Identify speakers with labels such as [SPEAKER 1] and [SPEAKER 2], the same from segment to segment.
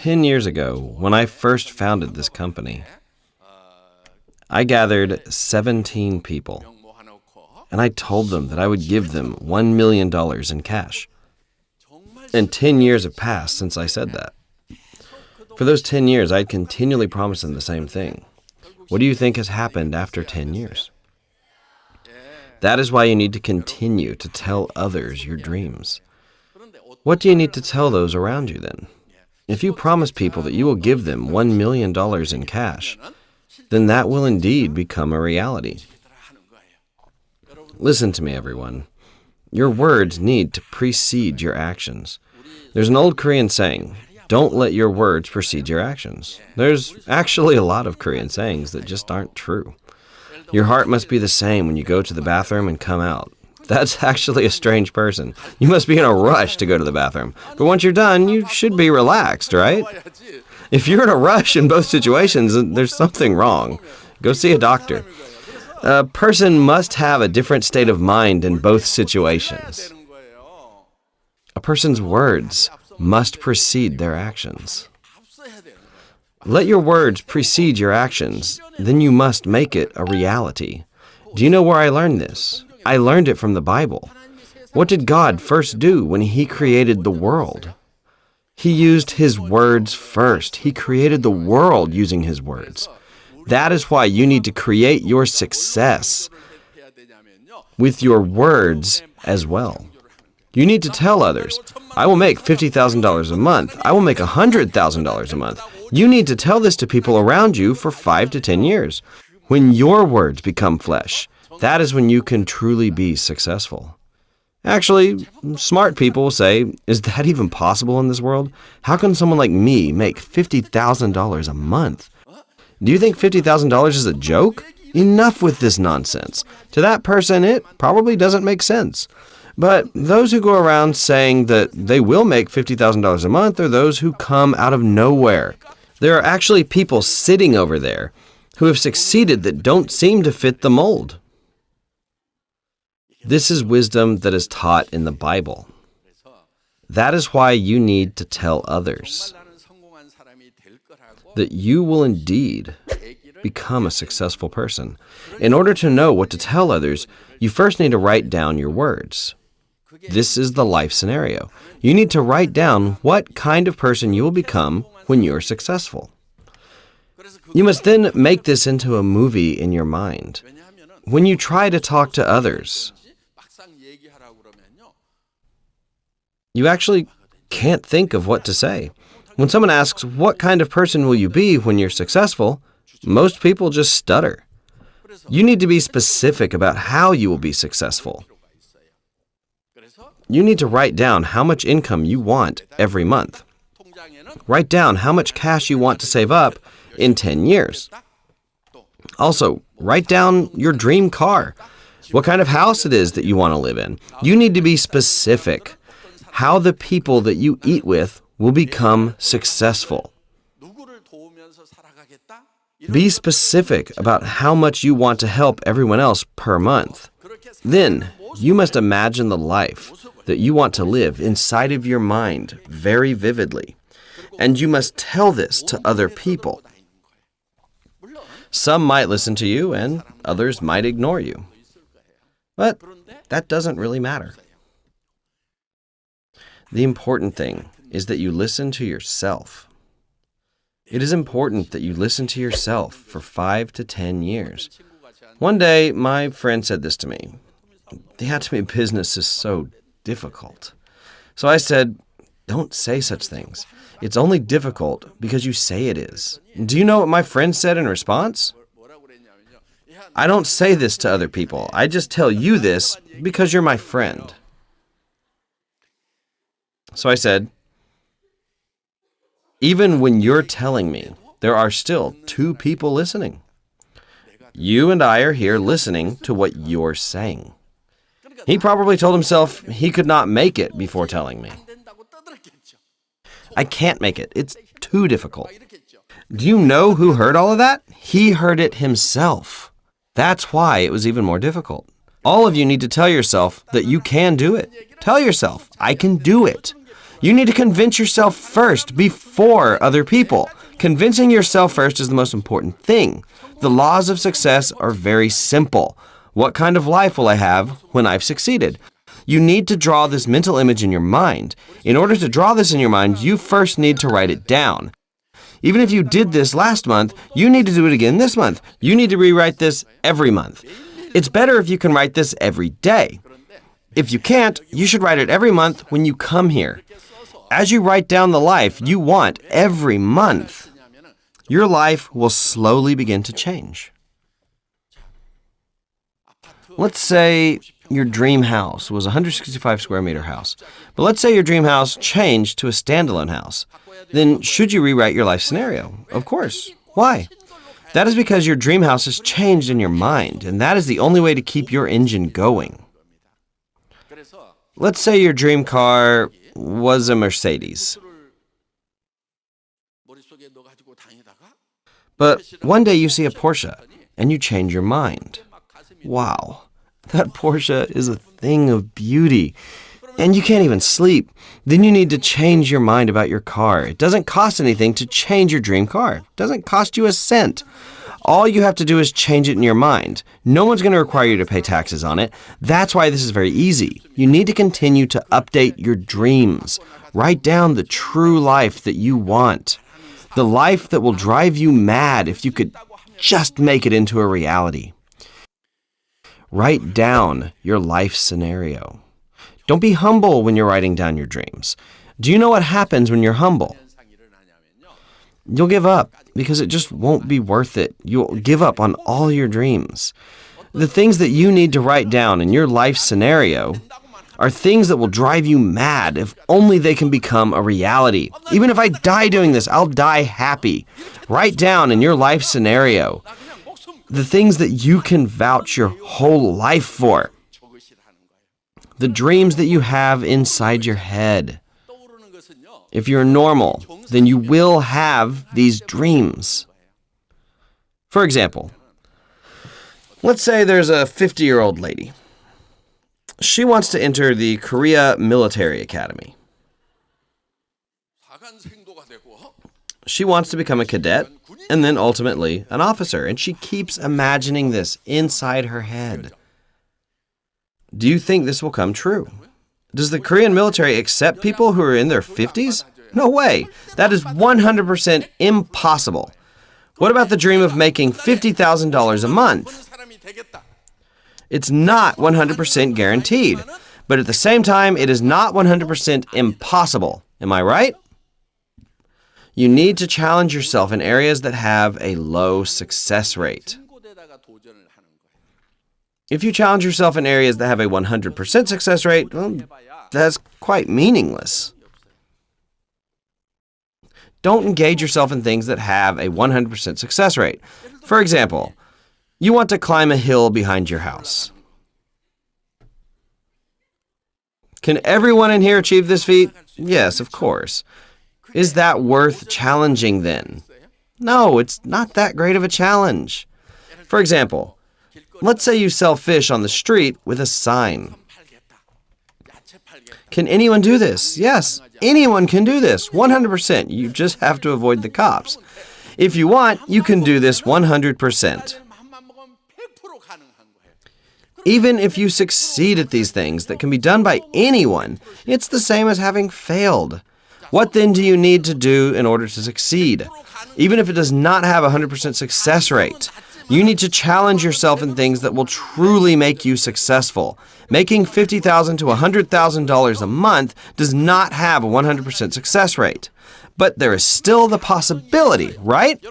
[SPEAKER 1] 10 years ago, when I first founded this company, I gathered 17 people, and I told them that I would give them $1 million in cash. And 10 years have passed since I said that. For those 10 years, I'd continually promised them the same thing. What do you think has happened after 10 years? That is why you need to continue to tell others your dreams. What do you need to tell those around you then? If you promise people that you will give them $1 million in cash, then that will indeed become a reality. Listen to me, everyone. Your words need to precede your actions. There's an old Korean saying, don't let your words precede your actions. There's actually a lot of Korean sayings that just aren't true. Your heart must be the same when you go to the bathroom and come out. That's actually a strange person. You must be in a rush to go to the bathroom. But once you're done, you should be relaxed, right? If you're in a rush in both situations, there's something wrong. Go see a doctor. A person must have a different state of mind in both situations. A person's words must precede their actions. Let your words precede your actions, then you must make it a reality. Do you know where I learned this? I learned it from the Bible. What did God first do when He created the world? He used His words first. He created the world using His words. That is why you need to create your success with your words as well. You need to tell others, I will make $50,000 a month. I will make $100,000 a month. You need to tell this to people around you for 5 to 10 years. When your words become flesh, that is when you can truly be successful. Actually, smart people will say, is that even possible in this world? How can someone like me make $50,000 a month? Do you think $50,000 is a joke? Enough with this nonsense. To that person, it probably doesn't make sense. But those who go around saying that they will make $50,000 a month are those who come out of nowhere. There are actually people sitting over there who have succeeded that don't seem to fit the mold. This is wisdom that is taught in the Bible. That is why you need to tell others that you will indeed become a successful person. In order to know what to tell others, you first need to write down your words. This is the life scenario. You need to write down what kind of person you will become when you're successful. You must then make this into a movie in your mind. When you try to talk to others, you actually can't think of what to say. When someone asks, what kind of person will you be when you're successful? Most people just stutter. You need to be specific about how you will be successful. You need to write down how much income you want every month. Write down how much cash you want to save up in 10 years. Also, write down your dream car, what kind of house it is that you want to live in. You need to be specific. How the people that you eat with will become successful. Be specific about how much you want to help everyone else per month. Then, you must imagine the life that you want to live inside of your mind very vividly. And you must tell this to other people. Some might listen to you and others might ignore you. But that doesn't really matter. The important thing is that you listen to yourself. It is important that you listen to yourself for 5 to 10 years. One day, my friend said this to me. The Atomy business is so difficult. So I said, don't say such things. It's only difficult because you say it is. Do you know what my friend said in response? I don't say this to other people. I just tell you this because you're my friend. So I said, even when you're telling me, there are still 2 people listening. You and I are here listening to what you're saying. He probably told himself he could not make it before telling me. I can't make it. It's too difficult. Do you know who heard all of that? He heard it himself. That's why it was even more difficult. All of you need to tell yourself that you can do it. Tell yourself, I can do it. You need to convince yourself first before other people. Convincing yourself first is the most important thing. The laws of success are very simple. What kind of life will I have when I've succeeded? You need to draw this mental image in your mind. In order to draw this in your mind, you first need to write it down. Even if you did this last month, you need to do it again this month. You need to rewrite this every month. It's better if you can write this every day. If you can't, you should write it every month when you come here. As you write down the life you want every month, your life will slowly begin to change. Let's say your dream house was a 165 square meter house. But let's say your dream house changed to a standalone house. Then should you rewrite your life scenario? Of course. Why? That is because your dream house has changed in your mind, and that is the only way to keep your engine going. Let's say your dream car was a Mercedes. But one day you see a Porsche, and you change your mind. Wow, that Porsche is a thing of beauty, and you can't even sleep. Then you need to change your mind about your car. It doesn't cost anything to change your dream car. It doesn't cost you a cent. All you have to do is change it in your mind. No one's going to require you to pay taxes on it. That's why this is very easy. You need to continue to update your dreams. Write down the true life that you want. The life that will drive you mad if you could just make it into a reality. Write down your life scenario. Don't be humble when you're writing down your dreams. Do you know what happens when you're humble? You'll give up because it just won't be worth it. You'll give up on all your dreams. The things that you need to write down in your life scenario are things that will drive you mad if only they can become a reality. Even if I die doing this, I'll die happy. Write down in your life scenario the things that you can vouch your whole life for. The dreams that you have inside your head. If you're normal, then you will have these dreams. For example, let's say there's a 50-year-old lady. She wants to enter the Korea Military Academy. She wants to become a cadet and then ultimately an officer, and she keeps imagining this inside her head. Do you think this will come true? Does the Korean military accept people who are in their 50s? No way. That is 100% impossible. What about the dream of making $50,000 a month? It's not 100% guaranteed, but at the same time, it is not 100% impossible. Am I right? You need to challenge yourself in areas that have a low success rate. If you challenge yourself in areas that have a 100% success rate, well, that's quite meaningless. Don't engage yourself in things that have a 100% success rate. For example, you want to climb a hill behind your house. Can everyone in here achieve this feat? Yes, of course. Is that worth challenging then? No, it's not that great of a challenge. For example, let's say you sell fish on the street with a sign. Can anyone do this? Yes, anyone can do this, 100%. You just have to avoid the cops. If you want, you can do this 100%. Even if you succeed at these things that can be done by anyone, it's the same as having failed. What then do you need to do in order to succeed? Even if it does not have a 100% success rate, you need to challenge yourself in things that will truly make you successful. Making $50,000 to $100,000 a month does not have a 100% success rate. But there is still the possibility, right?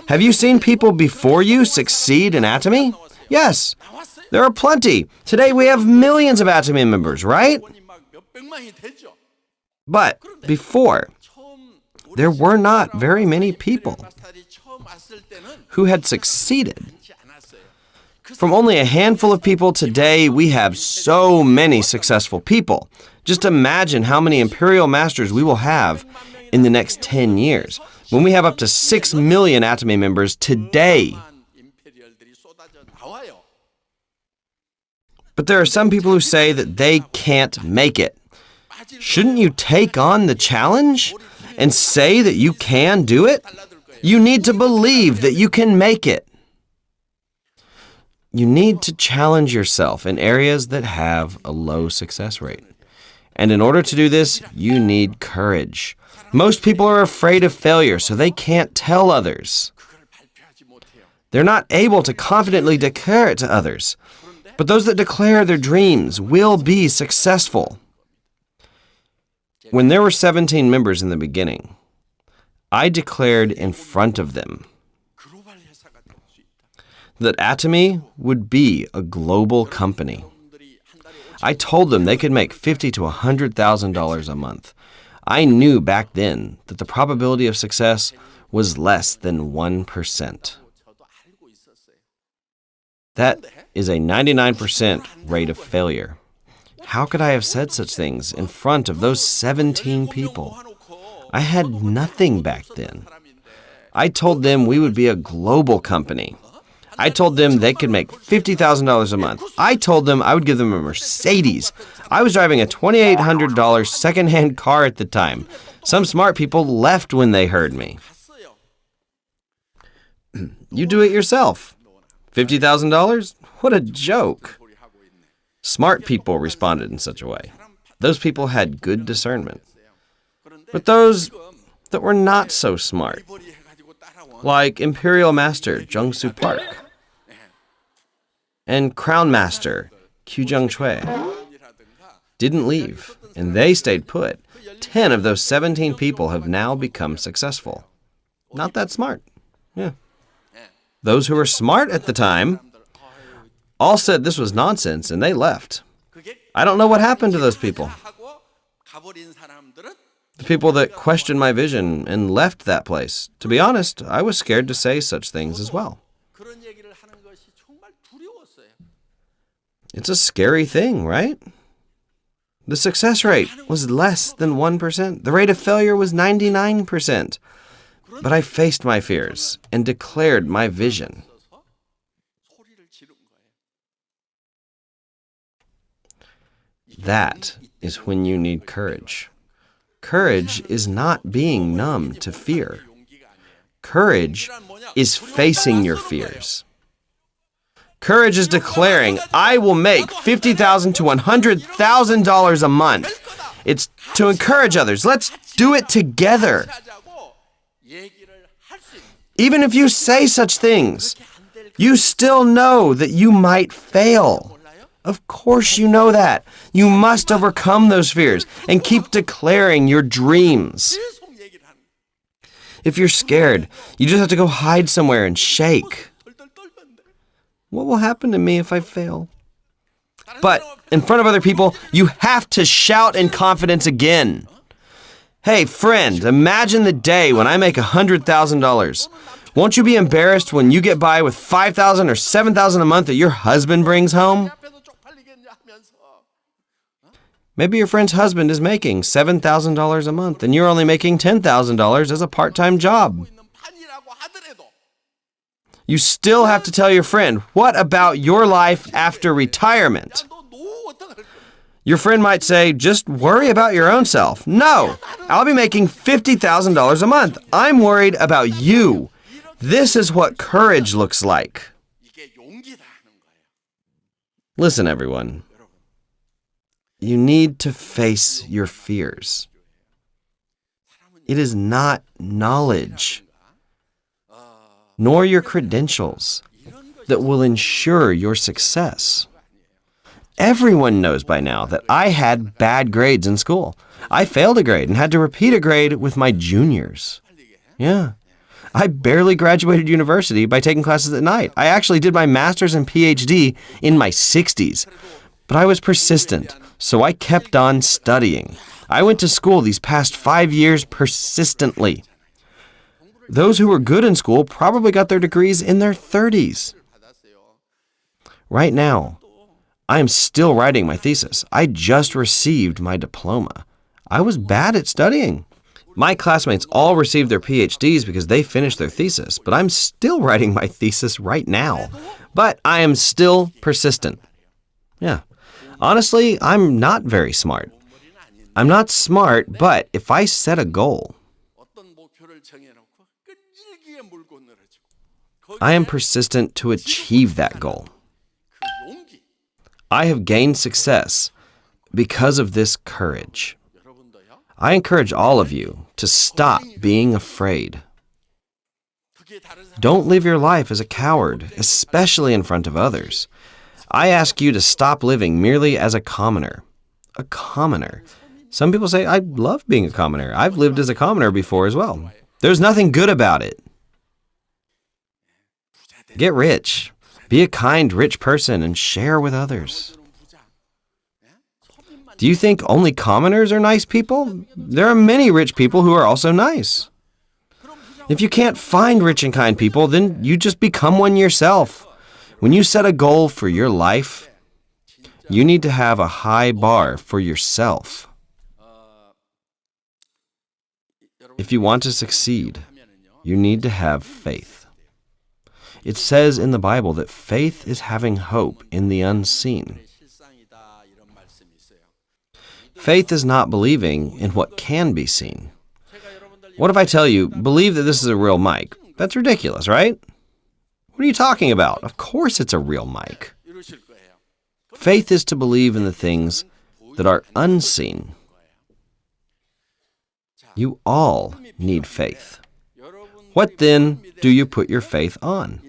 [SPEAKER 1] Have you seen people before you succeed in Atomy? Yes, there are plenty. Today we have millions of Atomy members, right? But before, there were not very many people who had succeeded. From only a handful of people today, we have so many successful people. Just imagine how many Imperial Masters we will have in the next 10 years, when we have up to 6 million Atomy members today. But there are some people who say that they can't make it. Shouldn't you take on the challenge and say that you can do it? You need to believe that you can make it. You need to challenge yourself in areas that have a low success rate. And in order to do this, you need courage. Most people are afraid of failure, so they can't tell others. They're not able to confidently declare it to others. But those that declare their dreams will be successful. When there were 17 members in the beginning, I declared in front of them that Atomy would be a global company. I told them they could make $50,000 to $100,000 a month. I knew back then that the probability of success was less than 1%. That is a 99% rate of failure. How could I have said such things in front of those 17 people? I had nothing back then. I told them we would be a global company. I told them they could make $50,000 a month. I told them I would give them a Mercedes. I was driving a $2,800 secondhand car at the time. Some smart people left when they heard me. You do it yourself. $50,000? What a joke. Smart people responded in such a way. Those people had good discernment. But those that were not so smart, like Imperial Master Jung-Soo Park and Crown Master Kyujung Choi, didn't leave, and they stayed put. 10 of those 17 people have now become successful. Not that smart. Yeah. Those who were smart at the time all said this was nonsense, and they left. I don't know what happened to those people. The people that questioned my vision and left that place. To be honest, I was scared to say such things as well. It's a scary thing, right? The success rate was less than 1%. The rate of failure was 99%. But I faced my fears and declared my vision. That is when you need courage. Courage is not being numb to fear. Courage is facing your fears. Courage is declaring, I will make $50,000 to $100,000 a month. It's to encourage others. Let's do it together. Even if you say such things, you still know that you might fail. Of course you know that. You must overcome those fears and keep declaring your dreams. If you're scared, you just have to go hide somewhere and shake. What will happen to me if I fail? But in front of other people, you have to shout in confidence again. Hey, friend, imagine the day when I make $100,000. Won't you be embarrassed when you get by with $5,000 or $7,000 a month that your husband brings home? Maybe your friend's husband is making $7,000 a month and you're only making $10,000 as a part-time job. You still have to tell your friend, what about your life after retirement? Your friend might say, just worry about your own self. No, I'll be making $50,000 a month. I'm worried about you. This is what courage looks like. Listen, everyone. You need to face your fears. It is not knowledge, nor your credentials, that will ensure your success. Everyone knows by now that I had bad grades in school. I failed a grade and had to repeat a grade with my juniors. Yeah. I barely graduated university by taking classes at night. I actually did my master's and PhD in my 60s. But I was persistent, so I kept on studying. I went to school these past 5 years persistently. Those who were good in school probably got their degrees in their 30s. Right now, I am still writing my thesis. I just received my diploma. I was bad at studying. My classmates all received their PhDs because they finished their thesis, but I'm still writing my thesis right now. But I am still persistent. Yeah. Honestly, I'm not very smart. I'm not smart, but if I set a goal, I am persistent to achieve that goal. I have gained success because of this courage. I encourage all of you to stop being afraid. Don't live your life as a coward, especially in front of others. I ask you to stop living merely as a commoner. A commoner. Some people say, I love being a commoner. I've lived as a commoner before as well. There's nothing good about it. Get rich. Be a kind, rich person and share with others. Do you think only commoners are nice people? There are many rich people who are also nice. If you can't find rich and kind people, then you just become one yourself. When you set a goal for your life, you need to have a high bar for yourself. If you want to succeed, you need to have faith. It says in the Bible that faith is having hope in the unseen. Faith is not believing in what can be seen. What if I tell you, believe that this is a real mic? That's ridiculous, right? What are you talking about? Of course it's a real mic. Faith is to believe in the things that are unseen. You all need faith. What then do you put your faith on?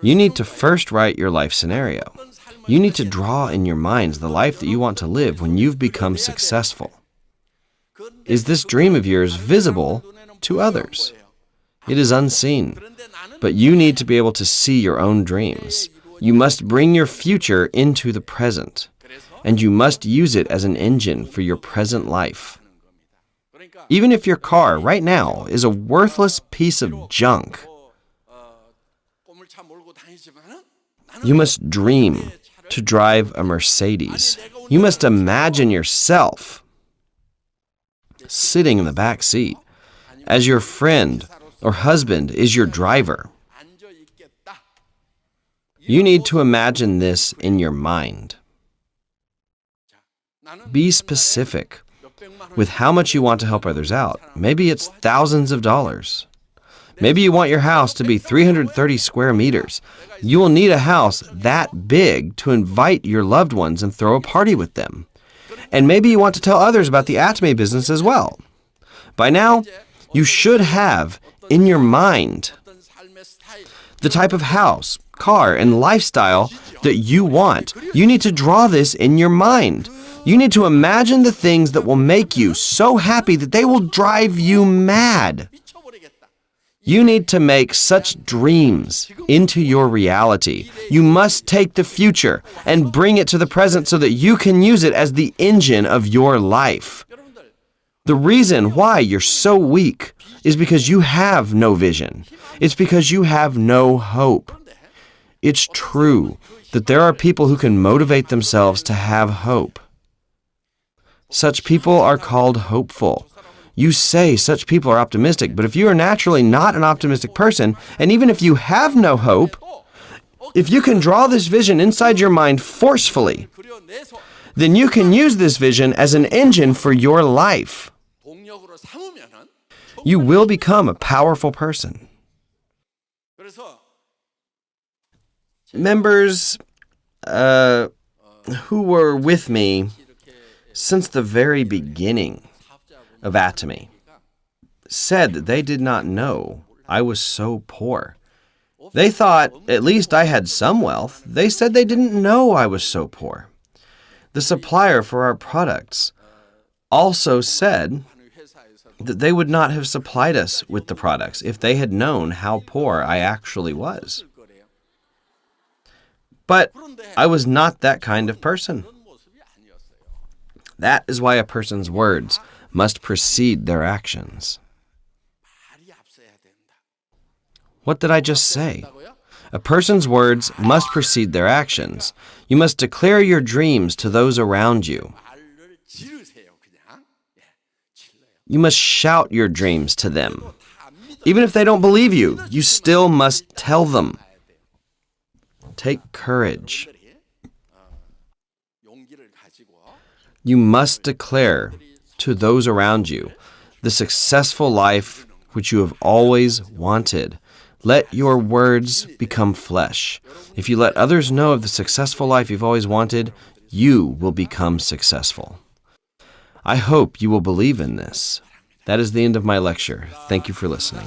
[SPEAKER 1] You need to first write your life scenario. You need to draw in your minds the life that you want to live when you've become successful. Is this dream of yours visible to others? It is unseen, but you need to be able to see your own dreams. You must bring your future into the present, and you must use it as an engine for your present life. Even if your car right now is a worthless piece of junk, you must dream to drive a Mercedes. You must imagine yourself sitting in the back seat as your friend or husband is your driver. You need to imagine this in your mind. Be specific with how much you want to help others out. Maybe it's thousands of dollars. Maybe you want your house to be 330 square meters. You will need a house that big to invite your loved ones and throw a party with them. And maybe you want to tell others about the Atomy business as well. By now, you should have in your mind the type of house, car, and lifestyle that you want. You need to draw this in your mind. You need to imagine the things that will make you so happy that they will drive you mad. You need to make such dreams into your reality. You must take the future and bring it to the present so that you can use it as the engine of your life. The reason why you're so weak is because you have no vision. It's because you have no hope. It's true that there are people who can motivate themselves to have hope. Such people are called hopeful. You say such people are optimistic, but if you are naturally not an optimistic person, and even if you have no hope, if you can draw this vision inside your mind forcefully, then you can use this vision as an engine for your life. You will become a powerful person. Members who were with me since the very beginning of Atomy said that they did not know I was so poor. They thought at least I had some wealth. They said they didn't know I was so poor. The supplier for our products also said that they would not have supplied us with the products if they had known how poor I actually was. But I was not that kind of person. That is why a person's words must precede their actions. What did I just say? A person's words must precede their actions. You must declare your dreams to those around you. You must shout your dreams to them. Even if they don't believe you, you still must tell them. Take courage. You must declare to those around you the successful life which you have always wanted. Let your words become flesh. If you let others know of the successful life you've always wanted, you will become successful. I hope you will believe in this. That is the end of my lecture. Thank you for listening.